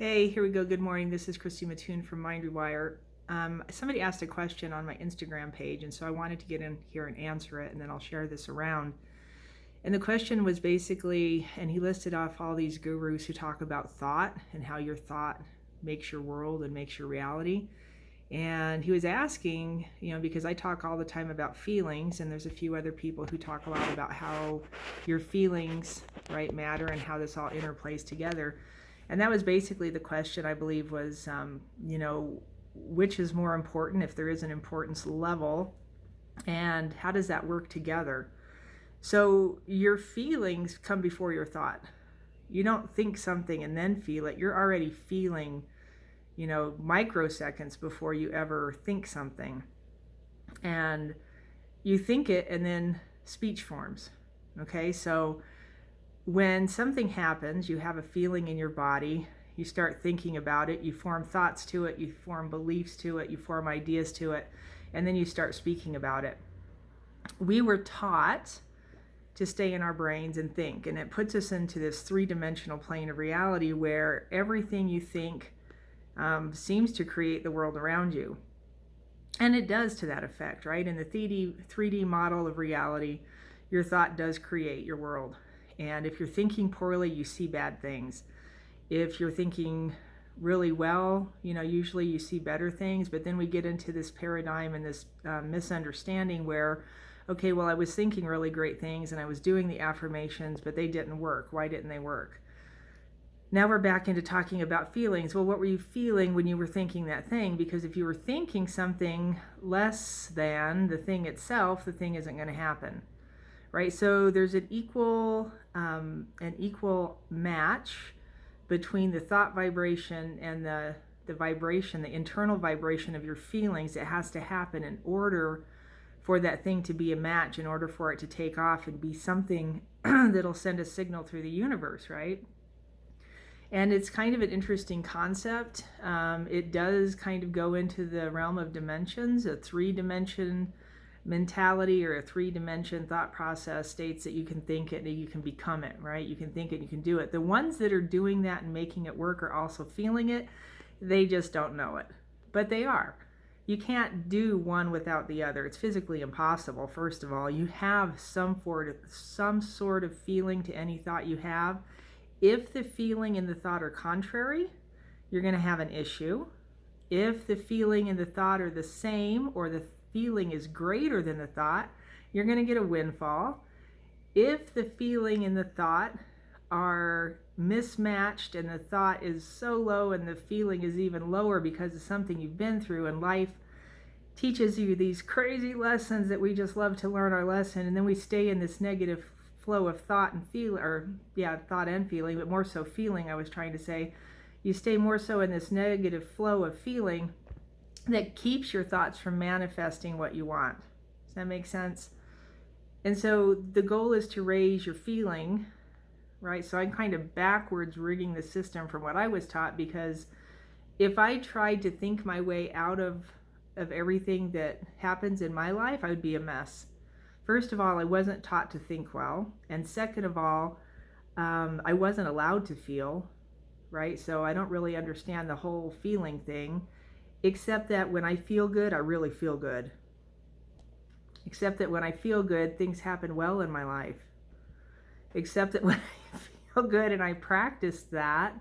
Hey, here we go. Good morning. This is Christy Mattoon from Rewire. Somebody asked a question on my Instagram page, and so I wanted to get in here and answer it, and then I'll share this around. And the question was basically, and he listed off all these gurus who talk about thought and how your thought makes your world and makes your reality. And he was asking, because I talk all the time about feelings, and there's a few other people who talk a lot about how your feelings, right, matter and how this all interplays together. And that was basically the question, I believe, was, which is more important if there is an importance level, and how does that work together? So your feelings come before your thought. You don't think something and then feel it. You're already feeling, microseconds before you ever think something. And you think it and then speech forms. Okay, so when something happens, you have a feeling in your body, you start thinking about it, you form thoughts to it, you form beliefs to it, you form ideas to it, and then you start speaking about it. We were taught to stay in our brains and think, and it puts us into this three-dimensional plane of reality where everything you think seems to create the world around you. And it does to that effect, right? In the 3D model of reality, your thought does create your world. And if you're thinking poorly, you see bad things. If you're thinking really well, usually you see better things. But then we get into this paradigm and this misunderstanding where, okay, well, I was thinking really great things and I was doing the affirmations, but they didn't work. Why didn't they work? Now we're back into talking about feelings. Well, what were you feeling when you were thinking that thing? Because if you were thinking something less than the thing itself, the thing isn't going to happen. Right, so there's an equal match between the thought vibration and the vibration, the internal vibration of your feelings. It has to happen in order for that thing to be a match, in order for it to take off and be something that'll send a signal through the universe, right? And it's kind of an interesting concept. It does kind of go into the realm of dimensions. A 3-dimension mentality or a 3-dimension thought process states that you can think it and you can become it, right? You can think it, you can do it. The ones that are doing that and making it work are also feeling it. They just don't know it, but they are. You can't do one without the other. It's physically impossible. First of all, you have some sort of feeling to any thought you have. If the feeling and the thought are contrary, you're going to have an issue. If the feeling and the thought are the same, or the feeling is greater than the thought, you're going to get a windfall. If the feeling and the thought are mismatched and the thought is so low and the feeling is even lower because of something you've been through, and life teaches you these crazy lessons that we just love to learn our lesson, and then we stay in this negative flow of thought and thought and feeling, but more so feeling, I was trying to say. You stay more so in this negative flow of feeling that keeps your thoughts from manifesting what you want. Does that make sense? And so the goal is to raise your feeling, right? So I'm kind of backwards rigging the system from what I was taught, because if I tried to think my way out of everything that happens in my life, I would be a mess. First of all, I wasn't taught to think well. And second of all, I wasn't allowed to feel, right? So I don't really understand the whole feeling thing. Except that when I feel good, I really feel good. Except that when I feel good, things happen well in my life. Except that when I feel good and I practiced that,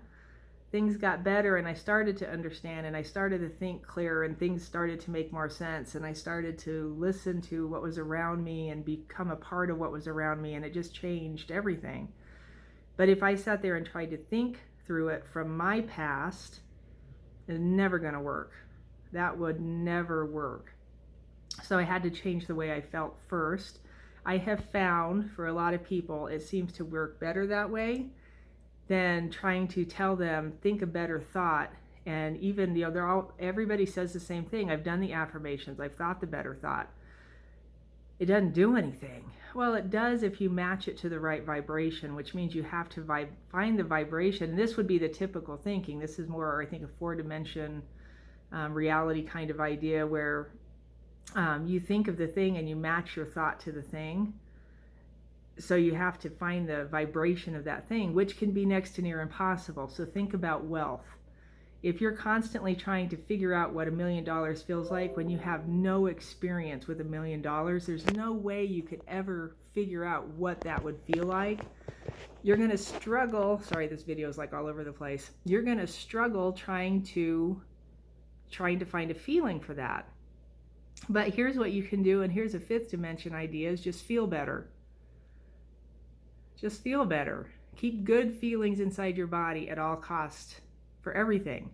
things got better and I started to understand and I started to think clearer and things started to make more sense, and I started to listen to what was around me and become a part of what was around me, and it just changed everything. But if I sat there and tried to think through it from my past, it's never going to work. That would never work. So I had to change the way I felt first. I have found for a lot of people, it seems to work better that way than trying to tell them, think a better thought. And even, everybody says the same thing. I've done the affirmations. I've thought the better thought. It doesn't do anything. Well, it does if you match it to the right vibration, which means you have to find the vibration. And this would be the typical thinking. This is more, I think, a 4-dimension reality kind of idea where you think of the thing and you match your thought to the thing. So you have to find the vibration of that thing, which can be next to near impossible. So think about wealth. If you're constantly trying to figure out what $1 million feels like when you have no experience with $1 million, there's no way you could ever figure out what that would feel like. You're going to struggle. Sorry, this video is like all over the place. You're going to struggle trying to find a feeling for that. But here's what you can do, and here's a fifth dimension idea, is just feel better. Just feel better. Keep good feelings inside your body at all costs for everything.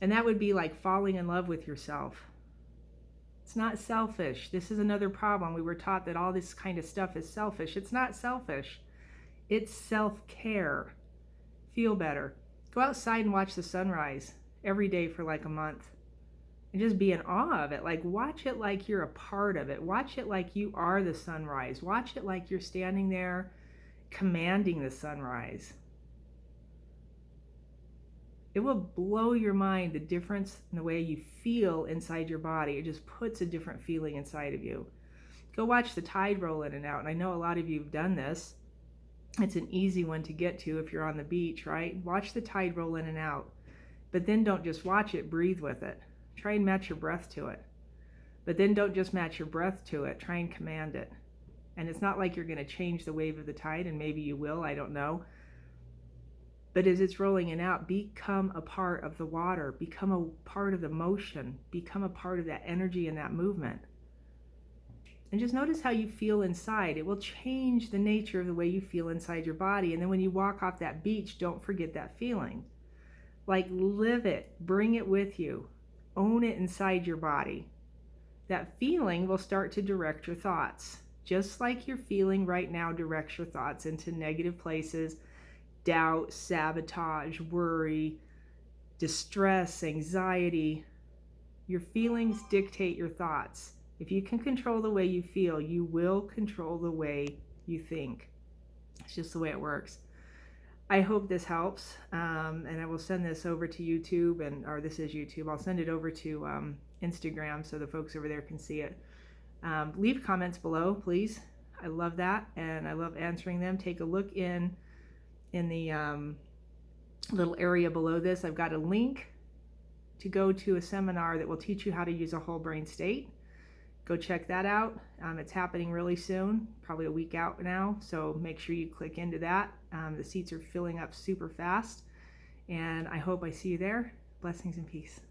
And that would be like falling in love with yourself. It's not selfish. This is another problem. We were taught that all this kind of stuff is selfish. It's not selfish. It's self-care. Feel better. Go outside and watch the sunrise every day for like a month. And just be in awe of it. Like, watch it like you're a part of it. Watch it like you are the sunrise. Watch it like you're standing there commanding the sunrise. It will blow your mind, the difference in the way you feel inside your body. It just puts a different feeling inside of you. Go watch the tide roll in and out. And I know a lot of you have done this. It's an easy one to get to if you're on the beach, right? Watch the tide roll in and out. But then don't just watch it, breathe with it. Try and match your breath to it. But then don't just match your breath to it. Try and command it. And it's not like you're going to change the wave of the tide, and maybe you will, I don't know. But as it's rolling in and out, become a part of the water. Become a part of the motion. Become a part of that energy and that movement. And just notice how you feel inside. It will change the nature of the way you feel inside your body. And then when you walk off that beach, don't forget that feeling. Like, live it. Bring it with you. Own it inside your body. That feeling will start to direct your thoughts. Just like your feeling right now directs your thoughts into negative places, doubt, sabotage, worry, distress, anxiety. Your feelings dictate your thoughts. If you can control the way you feel, you will control the way you think. It's just the way it works. I hope this helps, and I will send this over to YouTube, or this is YouTube. I'll send it over to Instagram so the folks over there can see it. Leave comments below, please. I love that, and I love answering them. Take a look in the little area below this. I've got a link to go to a seminar that will teach you how to use a whole brain state. Go check that out. It's happening really soon, probably a week out now, so make sure you click into that. The seats are filling up super fast, and I hope I see you there. Blessings and peace.